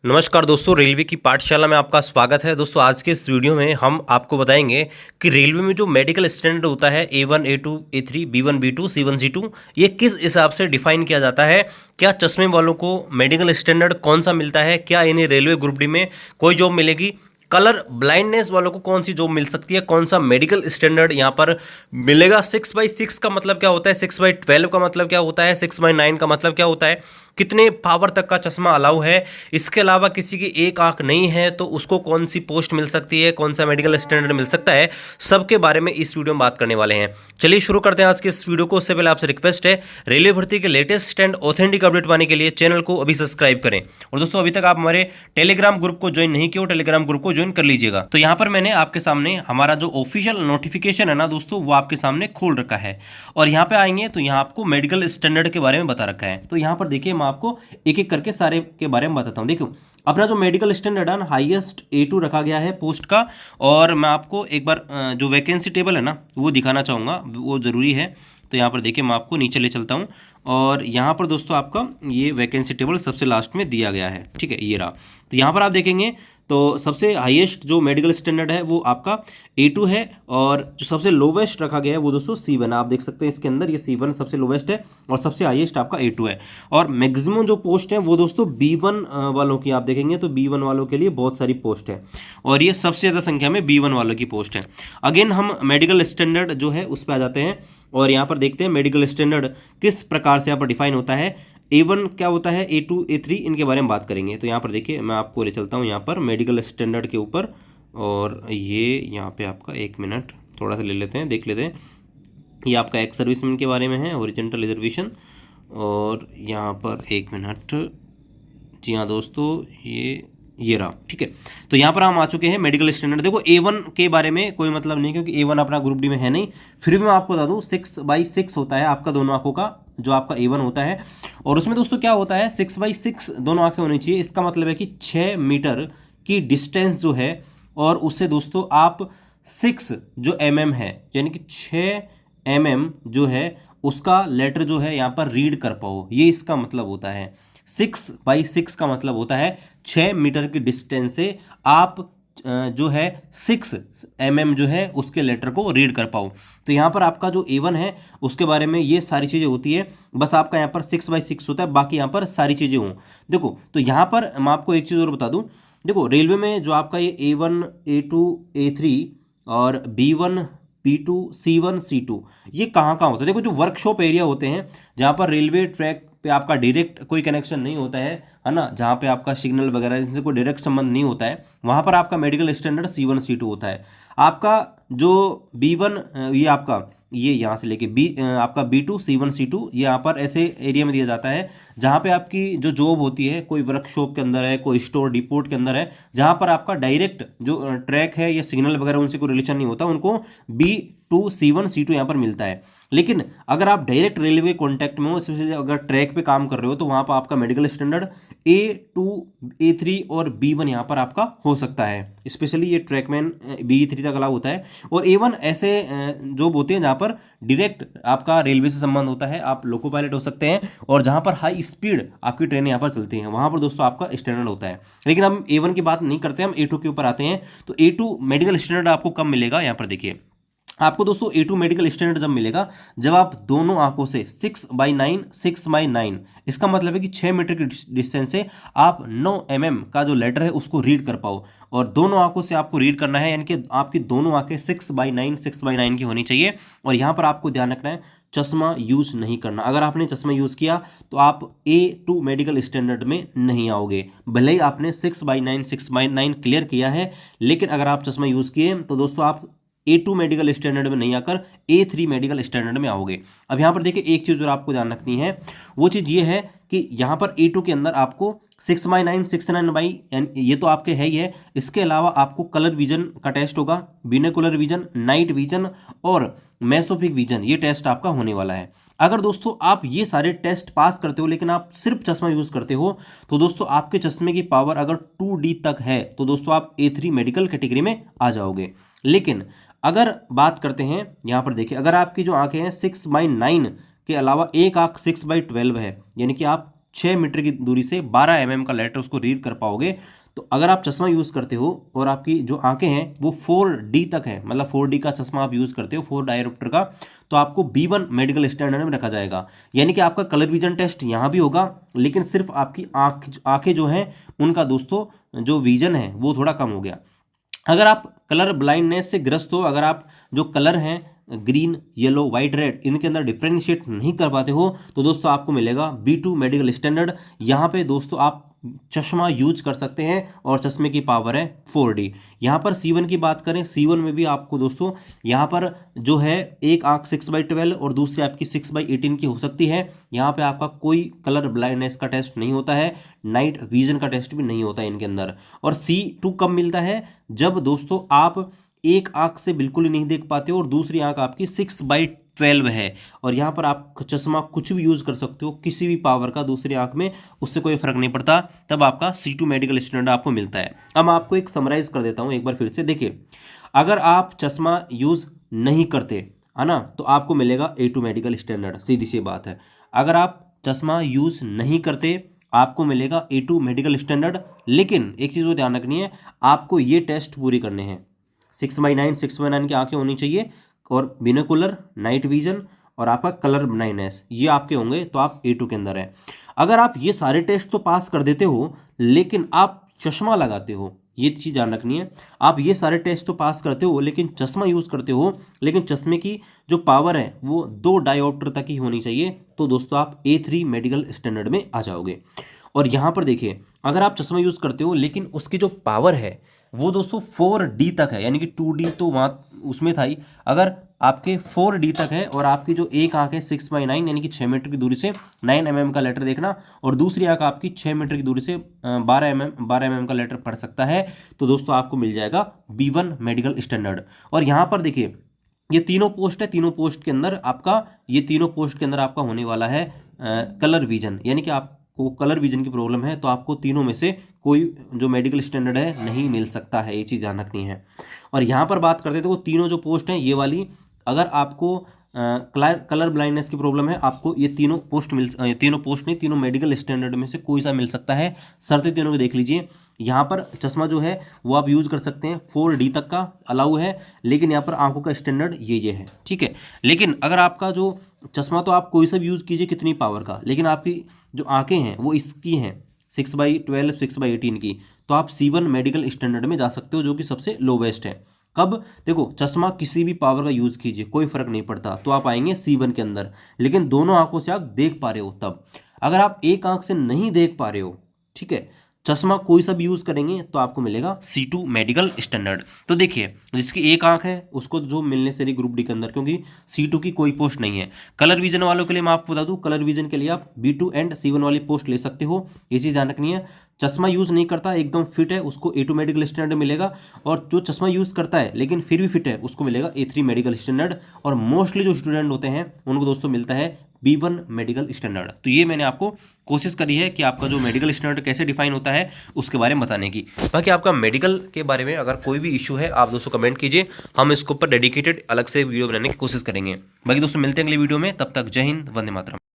नमस्कार दोस्तों, रेलवे की पाठशाला में आपका स्वागत है। दोस्तों आज के इस वीडियो में हम आपको बताएंगे कि रेलवे में जो मेडिकल स्टैंडर्ड होता है A1 A2 A3 B1 B2 C1 C2 ये किस हिसाब से डिफाइन किया जाता है। क्या चश्मे वालों को मेडिकल स्टैंडर्ड कौन सा मिलता है, क्या इन्हें रेलवे ग्रुप डी में कोई जॉब मिलेगी, कलर ब्लाइंडनेस वालों को कौन सी जॉब मिल सकती है, कौन सा मेडिकल स्टैंडर्ड यहाँ पर मिलेगा। 6/6 का मतलब क्या होता है, 6/12 का मतलब क्या होता है, 6/9 का मतलब क्या होता है, कितने पावर तक का चश्मा अलाउ है। इसके अलावा किसी की एक आंख नहीं है तो उसको कौन सी पोस्ट मिल सकती है, कौन सा मेडिकल स्टैंडर्ड मिल सकता है, सबके बारे में इस वीडियो में बात करने वाले हैं। चलिए शुरू करते हैं आज के इस वीडियो को। उससे पहले आपसे रिक्वेस्ट है, रेलवे भर्ती के लेटेस्ट एंड ऑथेंटिक अपडेट पाने के लिए चैनल को अभी सब्सक्राइब करें। और दोस्तों अभी तक आप हमारे टेलीग्राम ग्रुप को ज्वाइन नहीं किया, टेलीग्राम ग्रुप को ज्वाइन कर लीजिएगा। तो यहाँ पर मैंने आपके सामने हमारा जो ऑफिशियल नोटिफिकेशन है ना दोस्तों, वो आपके सामने खोल रखा है। और यहाँ पे आएंगे तो यहाँ आपको मेडिकल स्टैंडर्ड के बारे में बता रखा है। तो यहाँ पर देखिए, मैं आपको एक एक करके सारे के बारे में बताता हूँ। देखो, अपना जो मेडिकल स्टैंडर्ड है ना, हाईएस्ट A2 रखा गया है पोस्ट का। और मैं आपको एक बार जो वैकेंसी टेबल है ना वो दिखाना चाहूँगा, वो ज़रूरी है। तो यहाँ पर देखिए, मैं आपको नीचे ले चलता हूँ और यहाँ पर दोस्तों आपका ये वैकेंसी टेबल सबसे लास्ट में दिया गया है, ठीक है, ये रहा। तो यहाँ पर आप देखेंगे तो सबसे हाईएस्ट जो मेडिकल स्टैंडर्ड है वो आपका A2 है, और जो सबसे लोवेस्ट रखा गया है वो दोस्तों C1। आप देख सकते हैं इसके अंदर ये C1 सबसे लोवेस्ट है और सबसे हाईएस्ट आपका A2 है। और मैक्सिमम जो पोस्ट है वो दोस्तों B1 वालों की आप देखेंगे तो B1 वालों के लिए बहुत सारी पोस्ट है, और ये सबसे ज़्यादा संख्या में B1 वालों की पोस्ट है। अगेन हम मेडिकल स्टैंडर्ड जो है उस पर आ जाते हैं और यहाँ पर देखते हैं मेडिकल स्टैंडर्ड किस प्रकार से यहाँ पर डिफाइन होता है। A1 क्या होता है, A2 A3 इनके बारे में बात करेंगे। तो यहाँ पर देखिए, मैं आपको ले चलता हूँ यहाँ पर मेडिकल स्टैंडर्ड के ऊपर, और ये यहाँ पे आपका एक मिनट थोड़ा सा ले लेते हैं, देख लेते हैं। ये आपका एक्स सर्विसमैन के बारे में है, हॉरिजॉन्टल रिजर्वेशन। और यहाँ पर एक मिनट, जी हाँ दोस्तों, ये रहा, ठीक है। तो यहाँ पर हम आ चुके हैं मेडिकल स्टैंडर्ड। देखो A1 के बारे में कोई मतलब नहीं, क्योंकि A1 अपना ग्रुप डी में है नहीं। फिर भी मैं आपको बता दूँ 6/6 होता है आपका दोनों आंखों का, जो आपका A1 होता है। और उसमें दोस्तों क्या होता है, 6/6 दोनों आंखें होनी चाहिए। इसका मतलब है कि 6 मीटर की डिस्टेंस जो है, और उससे दोस्तों आप 6 जो mm है, यानी कि 6 mm जो है उसका लेटर जो है यहाँ पर रीड कर पाओ, ये इसका मतलब होता है। 6/6 का मतलब होता है 6 मीटर की डिस्टेंस से आप जो है 6 mm जो है उसके लेटर को रीड कर पाओ। तो यहाँ पर आपका जो A1 है उसके बारे में ये सारी चीज़ें होती है। बस आपका यहाँ पर 6/6 होता है, बाकी यहाँ पर सारी चीज़ें हों। देखो, तो यहाँ पर मैं आपको एक चीज़ और बता दूँ। देखो, रेलवे में जो आपका ये A1 A2 A3 और B1 B2 C1 C2 ये कहाँ कहाँ होता है। देखो, जो वर्कशॉप एरिया होते हैं जहाँ पर रेलवे ट्रैक पे आपका डायरेक्ट कोई कनेक्शन नहीं होता है ना, जहाँ पे आपका सिग्नल वगैरह इनसे कोई डायरेक्ट संबंध नहीं होता है, वहाँ पर आपका मेडिकल स्टैंडर्ड C1 C2 होता है। आपका जो B1 ये आपका ये यहाँ से लेके आपका B2 C1 C2 ये यहाँ पर ऐसे एरिया में दिया जाता है जहाँ पे आपकी जो जॉब होती है कोई वर्कशॉप के अंदर है, कोई स्टोर डिपोट के अंदर है, जहाँ पर आपका डायरेक्ट जो ट्रैक है या सिग्नल वगैरह उनसे कोई रिलेशन नहीं होता, उनको B2 C1 C2 यहाँ पर मिलता है। लेकिन अगर आप डायरेक्ट रेलवे कॉन्टैक्ट में हो, स्पेशली अगर ट्रैक पे काम कर रहे हो, तो वहाँ पर आपका मेडिकल स्टैंडर्ड A2 A3 और B1 यहाँ पर आपका हो सकता है। स्पेशली ये ट्रैकमैन B3 तक अलाउ होता है। और A1 ऐसे जॉब होते हैं जहाँ पर डायरेक्ट आपका रेलवे से संबंध होता है, आप लोको पायलट हो सकते हैं, और जहाँ पर हाई स्पीड आपकी ट्रेन यहाँ पर चलती हैं, वहाँ पर दोस्तों आपका स्टैंडर्ड होता है। लेकिन हम A1 की बात नहीं करते, हम A2 के ऊपर आते हैं। तो A2 मेडिकल स्टैंडर्ड आपको कब मिलेगा, यहाँ पर देखिए आपको दोस्तों A2 मेडिकल स्टैंडर्ड जब मिलेगा जब आप दोनों आंखों से 6/9 इसका मतलब है कि 6 मीटर की डिस्टेंस से आप 9 mm का जो लेटर है उसको रीड कर पाओ, और दोनों आंखों से आपको रीड करना है, यानी कि आपकी दोनों आंखें 6/9 की होनी चाहिए। और यहाँ पर आपको ध्यान रखना है, चश्मा यूज नहीं करना। अगर आपने चश्मा यूज किया तो आप A2 मेडिकल स्टैंडर्ड में नहीं आओगे, भले ही आपने 6/9 क्लियर किया है, लेकिन अगर आप चश्मा यूज किए तो दोस्तों आप A2 मेडिकल स्टैंडर्ड में नहीं आकर A3 मेडिकल स्टैंडर्ड में आओगे। अब यहाँ पर देखिए, एक चीज़ और आपको ध्यान रखनी है, वो चीज़ ये है कि यहाँ पर A2 के अंदर आपको 6/9 ये तो आपके है ही है। इसके अलावा आपको कलर विजन का टेस्ट होगा, बिनोकुलर विजन, नाइट विजन और मेसोफिक विजन, ये टेस्ट आपका होने वाला है। अगर दोस्तों आप ये सारे टेस्ट पास करते हो लेकिन आप सिर्फ चश्मा यूज़ करते हो, तो दोस्तों आपके चश्मे की पावर अगर 2D तक है तो दोस्तों आप A3 मेडिकल कैटेगरी में आ जाओगे। लेकिन अगर बात करते हैं, यहाँ पर देखिए, अगर आपकी जो आंखें हैं 6/9 के अलावा एक आंख 6/12 है, यानी कि आप 6 मीटर की दूरी से 12 mm का लेटर उसको रीड कर पाओगे। तो अगर आप चश्मा यूज़ करते हो और आपकी जो आंखें हैं वो 4D तक है, मतलब 4D का चश्मा आप यूज़ करते हो, 4 डायोप्टर का, तो आपको B1 मेडिकल स्टैंडर्ड में रखा जाएगा। यानी कि आपका कलर विजन टेस्ट यहाँ भी होगा, लेकिन सिर्फ आपकी आंखें जो हैं उनका दोस्तों जो विजन है वो थोड़ा कम हो गया। अगर आप कलर ब्लाइंडनेस से ग्रस्त हो, अगर आप जो कलर हैं ग्रीन, येलो, वाइट, रेड, इनके अंदर डिफ्रेंशिएट नहीं कर पाते हो, तो दोस्तों आपको मिलेगा B2 मेडिकल स्टैंडर्ड। यहाँ पे दोस्तों आप चश्मा यूज कर सकते हैं और चश्मे की पावर है 4D। यहाँ पर C1 की बात करें, C1 में भी आपको दोस्तों यहाँ पर जो है एक आंख 6/12 और दूसरी आपकी 6/18 की हो सकती है। यहाँ पे आपका कोई कलर ब्लाइंडनेस का टेस्ट नहीं होता है, नाइट विजन का टेस्ट भी नहीं होता है इनके अंदर। और C2 कब मिलता है? जब दोस्तों आप एक आंख से बिल्कुल ही नहीं देख पाते हो और दूसरी आंख आपकी 6/12 है, और यहाँ पर आप चश्मा कुछ भी यूज़ कर सकते हो, किसी भी पावर का दूसरी आंख में, उससे कोई फर्क नहीं पड़ता, तब आपका C2 मेडिकल स्टैंडर्ड आपको मिलता है। अब मैं आपको एक समराइज कर देता हूँ एक बार फिर से। देखिए, अगर आप चश्मा यूज़ नहीं करते है ना, तो आपको मिलेगा A2 मेडिकल स्टैंडर्ड, सीधी सी बात है। अगर आप चश्मा यूज़ नहीं करते आपको मिलेगा A2 मेडिकल स्टैंडर्ड। लेकिन एक चीज़ को ध्यान रखनी है, आपको ये टेस्ट पूरी करने हैं। 6/9 की आंखें होनी चाहिए और बिनोकुलर, नाइट विजन और आपका कलर ब्लाइंडनेस, ये आपके होंगे तो आप A2 के अंदर है। अगर आप ये सारे टेस्ट तो पास कर देते हो लेकिन आप चश्मा लगाते हो, ये चीज़ ध्यान रखनी है, आप ये सारे टेस्ट तो पास करते हो लेकिन चश्मा यूज़ करते हो, लेकिन चश्मे की जो पावर है वो 2 डायोप्टर तक ही होनी चाहिए, तो दोस्तों आप A3 मेडिकल स्टैंडर्ड में आ जाओगे। और यहाँ पर देखिए, अगर आप चश्मा यूज़ करते हो लेकिन उसकी जो पावर है वो दोस्तों 4D तक है, यानी कि 2D तो वहाँ उसमें था ही, अगर आपके 4D तक है और आपकी जो एक आंख है 6/9 यानी कि 6 मीटर की दूरी से 9 mm का लेटर देखना, और दूसरी आंख आपकी 6 मीटर की दूरी से 12 mm का लेटर पढ़ सकता है, तो दोस्तों आपको मिल जाएगा B1 मेडिकल स्टैंडर्ड। और यहाँ पर देखिए, ये तीनों पोस्ट है, तीनों पोस्ट के अंदर आपका, ये तीनों पोस्ट के अंदर आपका होने वाला है कलर विजन, यानी कि आपको कलर विजन की प्रॉब्लम है तो आपको तीनों में से कोई जो मेडिकल स्टैंडर्ड है नहीं मिल सकता है, ये चीज़ ध्यान रखनी है। और यहाँ पर बात करते थे, वो तीनों जो पोस्ट हैं ये वाली, अगर आपको कलर ब्लाइंडनेस की प्रॉब्लम है, आपको ये तीनों पोस्ट नहीं, तीनों मेडिकल स्टैंडर्ड में से कोई सा मिल सकता है। शर्तें तीनों को देख लीजिए। यहाँ पर चश्मा जो है वो आप यूज़ कर सकते हैं, 4D तक का अलाउ है, लेकिन यहाँ पर आंखों का स्टैंडर्ड ये है, ठीक है। लेकिन अगर आपका जो चश्मा, तो आप कोई सा भी यूज़ कीजिए कितनी पावर का, लेकिन आपकी जो आंखें हैं वो इसकी हैं 6/12 6/18 की, तो आप C1 मेडिकल स्टैंडर्ड में जा सकते हो, जो कि सबसे लोवेस्ट है। कब? देखो, चश्मा किसी भी पावर का यूज़ कीजिए, कोई फर्क नहीं पड़ता, तो आप आएंगे C1 के अंदर, लेकिन दोनों आंखों से आप देख पा रहे हो तब। अगर आप एक आंख से नहीं देख पा रहे हो, ठीक है, चश्मा कोई सा भी यूज़ करेंगे, तो आपको मिलेगा C2 मेडिकल स्टैंडर्ड। तो देखिए, जिसकी एक आंख है उसको जो मिलने से ग्रुप डी के अंदर, क्योंकि C2 की कोई पोस्ट नहीं है। कलर विजन वालों के लिए मैं आपको बता दूं, कलर विजन के लिए आप B2 एंड C1 वाली पोस्ट ले सकते हो, ये चीज़ ध्यान रखनी है। चश्मा यूज़ नहीं करता, एकदम फिट है, उसको A2 मेडिकल स्टैंडर्ड मिलेगा, और जो चश्मा यूज़ करता है लेकिन फिर भी फिट है उसको मिलेगा A3 मेडिकल स्टैंडर्ड। और मोस्टली जो स्टूडेंट होते हैं उनको दोस्तों मिलता है B1 मेडिकल स्टैंडर्ड। तो ये मैंने आपको कोशिश करी है कि आपका जो मेडिकल स्टैंडर्ड कैसे डिफाइन होता है उसके बारे में बताने की। बाकी आपका मेडिकल के बारे में अगर कोई भी इशू है आप दोस्तों कमेंट कीजिए, हम इसके ऊपर डेडिकेटेड अलग से वीडियो बनाने की कोशिश करेंगे। बाकी दोस्तों मिलते हैं अगली वीडियो में, तब तक जय हिंद, वंदे मातरम।